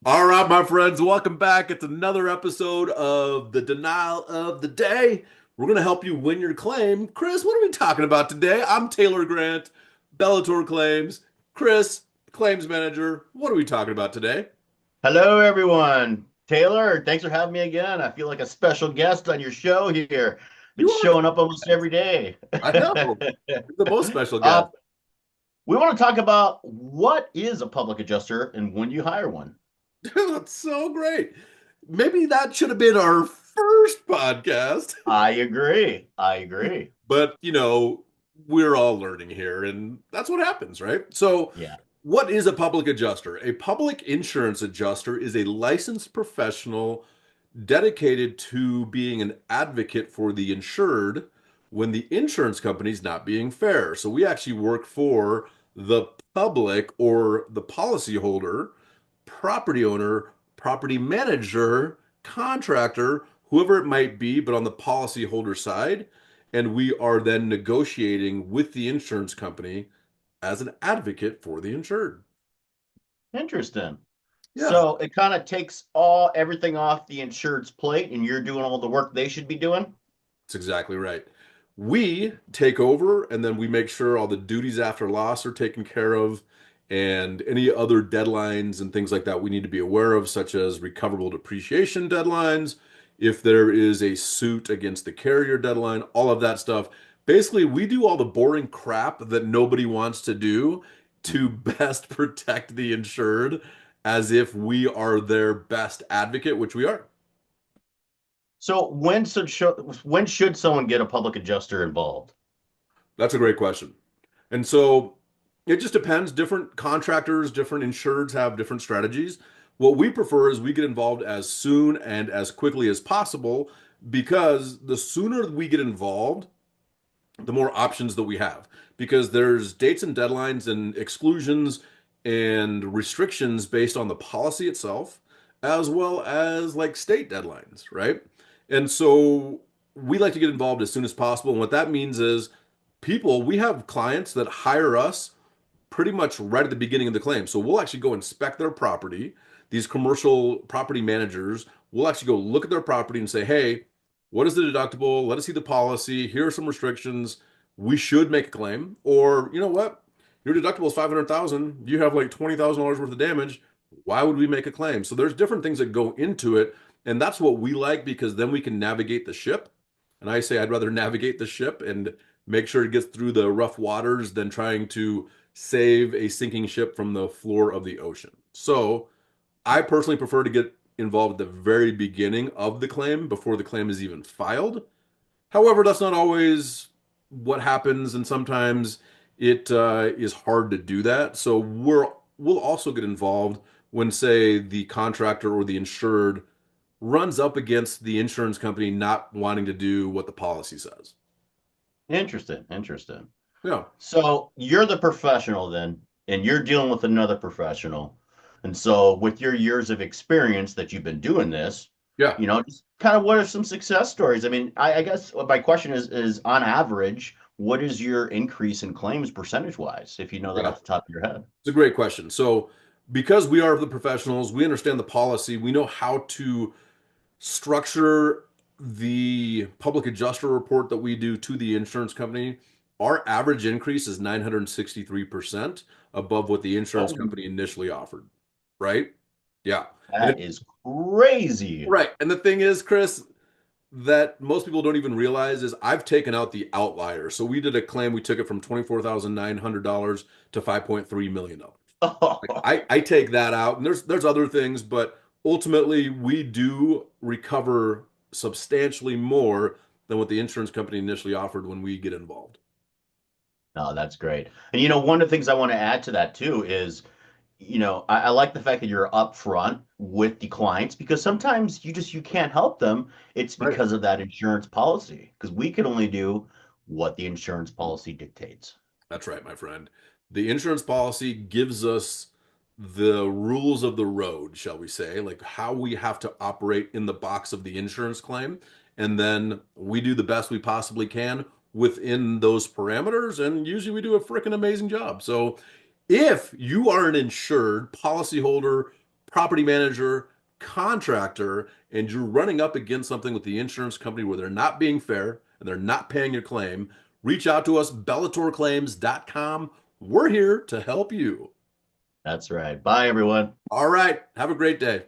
All right, my friends, welcome back. It's another episode of the Denial of the Day. We're going to help you win your claim. Chris, what are we talking about today? I'm Taylor Grant, Bellator Claims. Chris, claims manager. What are we talking about today? Hello, everyone. Taylor, thanks for having me again. I feel like a special guest on your show here. Been You are showing up almost every day. I know. You're the most special uh, guest. we want to talk about what is a public adjuster and when you hire one. That's so great. Maybe that should have been our first podcast. I agree. I agree. But, we're all learning here, and that's what happens, right? So, Yeah. what is a public adjuster? A public insurance adjuster is a licensed professional dedicated to being an advocate for the insured when the insurance company's not being fair. So, we actually work for the public or the policyholder, property owner, property manager, contractor, whoever it might be, but on the policyholder side. And we are then negotiating with the insurance company as an advocate for the insured. Interesting. Yeah, So it kind of takes everything off the insured's plate and you're doing all the work they should be doing. that's exactly right. We take over and then we make sure all the duties after loss are taken care of and any other deadlines and things like that we need to be aware of, such as recoverable depreciation deadlines, if there is a suit against the carrier deadline, all of that stuff. Basically, we do all the boring crap that nobody wants to do to best protect the insured as if we are their best advocate, which we are. So when should someone get a public adjuster involved? That's a great question. And so it just depends. Different contractors, different insureds have different strategies. What we prefer is we get involved as soon and as quickly as possible because the sooner we get involved, the more options that we have. Because there's dates and deadlines and exclusions and restrictions based on the policy itself, as well as like state deadlines, right? And so we like to get involved as soon as possible. And what that means is we have clients that hire us pretty much right at the beginning of the claim. So we'll actually go inspect their property. These commercial property managers will actually go look at their property and say, hey, what is the deductible? Let us see the policy. Here are some restrictions. We should make a claim. Or, you know what? Your deductible is 500,000. You have like $20,000 worth of damage. Why would we make a claim? So there's different things that go into it. And that's what we like because then we can navigate the ship. And I say I'd rather navigate the ship and make sure it gets through the rough waters than trying to save a sinking ship from the floor of the ocean. So I personally prefer to get involved at the very beginning of the claim before the claim is even filed. However, that's not always what happens, and sometimes it is hard to do that. So we'll also get involved when, say, the contractor or the insured runs up against the insurance company not wanting to do what the policy says. Interesting, interesting. Yeah, So you're the professional then, and you're dealing with another professional. And so with your years of experience that you've been doing this, yeah. just kind of what are some success stories? I mean, I guess my question is on average, what is your increase in claims percentage wise, if you know that Yeah. off the top of your head? It's a great question. So, because we are the professionals, we understand the policy, we know how to structure the public adjuster report that we do to the insurance company. Our average increase is 963% above what the insurance Oh, company initially offered, right? Yeah. And that is crazy. right. And the thing is, Chris, that most people don't even realize is I've taken out the outlier. So we did a claim, we took it from $24,900 to $5.3 million. Like I take that out, and there's other things, but ultimately we do recover substantially more than what the insurance company initially offered when we get involved. No, that's great. And one of the things I want to add to that too is I like the fact that you're upfront with the clients because sometimes you can't help them. It's Right. because of that insurance policy because we can only do what the insurance policy dictates. That's right, my friend. The insurance policy gives us the rules of the road, shall we say, like how we have to operate in the box of the insurance claim. And then we do the best we possibly can within those parameters. And usually we do a freaking amazing job. So if you are an insured policyholder, property manager, contractor, and you're running up against something with the insurance company where they're not being fair and they're not paying your claim, reach out to us, bellatorclaims.com. We're here to help you. That's right. Bye, everyone. All right. Have a great day.